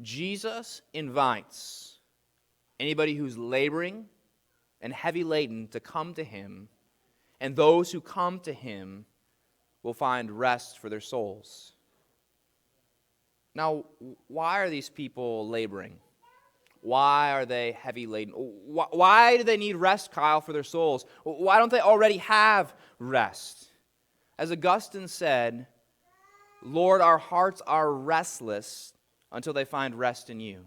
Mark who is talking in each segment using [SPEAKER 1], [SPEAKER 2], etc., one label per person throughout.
[SPEAKER 1] Jesus invites anybody who's laboring and heavy laden to come to him, and those who come to him will find rest for their souls. Now, why are these people laboring? Why are they heavy laden? Why do they need rest, Kyle, for their souls? Why don't they already have rest? As Augustine said, Lord, our hearts are restless until they find rest in you.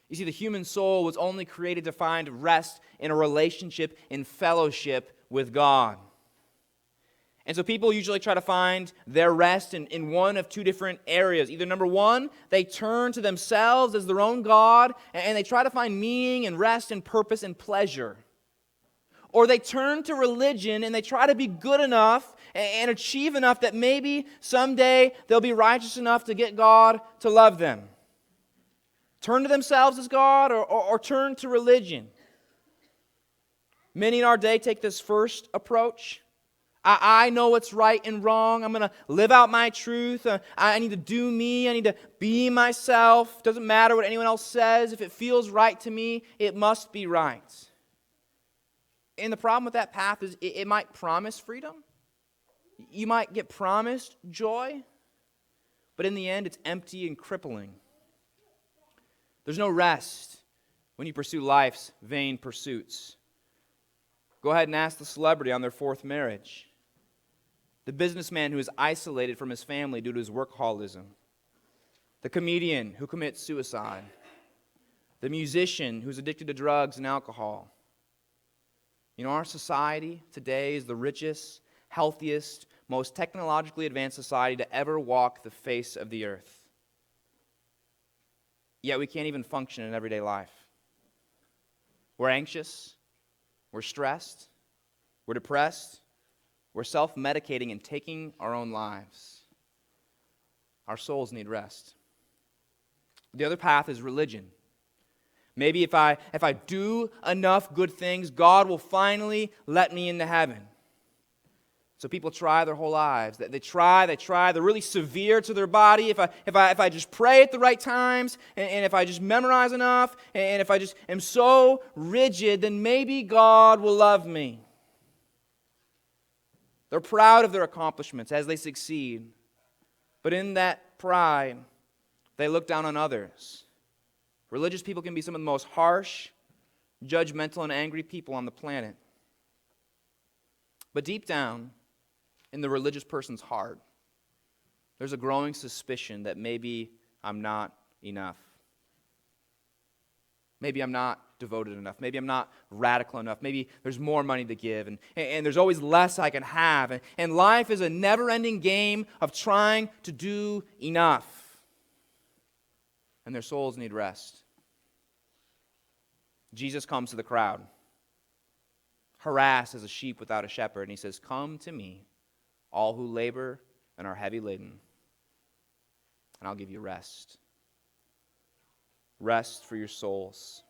[SPEAKER 1] You see, the human soul was only created to find rest in a relationship, in fellowship with God. And so people usually try to find their rest in one of two different areas. Either number one, they turn to themselves as their own God, and they try to find meaning and rest and purpose and pleasure. Or they turn to religion and they try to be good enough and achieve enough that maybe someday they'll be righteous enough to get God to love them. Turn to themselves as God or turn to religion. Many in our day take this first approach. I know what's right and wrong. I'm going to live out my truth. I need to do me. I need to be myself. Doesn't matter what anyone else says. If it feels right to me, it must be right. And the problem with that path is it might promise freedom. You might get promised joy. But in the end, it's empty and crippling. There's no rest when you pursue life's vain pursuits. Go ahead and ask the celebrity on their fourth marriage. The businessman who is isolated from his family due to his workaholism. The comedian who commits suicide. The musician who's addicted to drugs and alcohol. You know, our society today is the richest, healthiest, most technologically advanced society to ever walk the face of the earth. Yet we can't even function in everyday life. We're anxious. We're stressed. We're depressed. We're self-medicating and taking our own lives. Our souls need rest. The other path is religion. Maybe if I do enough good things, God will finally let me into heaven. So people try their whole lives. They try. They're really severe to their body. If I just pray at the right times, and if I just memorize enough, and if I just am so rigid, then maybe God will love me. They're proud of their accomplishments as they succeed. But in that pride, they look down on others. Religious people can be some of the most harsh, judgmental, and angry people on the planet. But deep down, in the religious person's heart, there's a growing suspicion that maybe I'm not enough. Maybe I'm not devoted enough. Maybe I'm not radical enough. Maybe there's more money to give, and there's always less I can have. And life is a never-ending game of trying to do enough. And their souls need rest. Jesus comes to the crowd, harassed as a sheep without a shepherd, and he says, "Come to me, all who labor and are heavy laden, and I'll give you rest. Rest for your souls."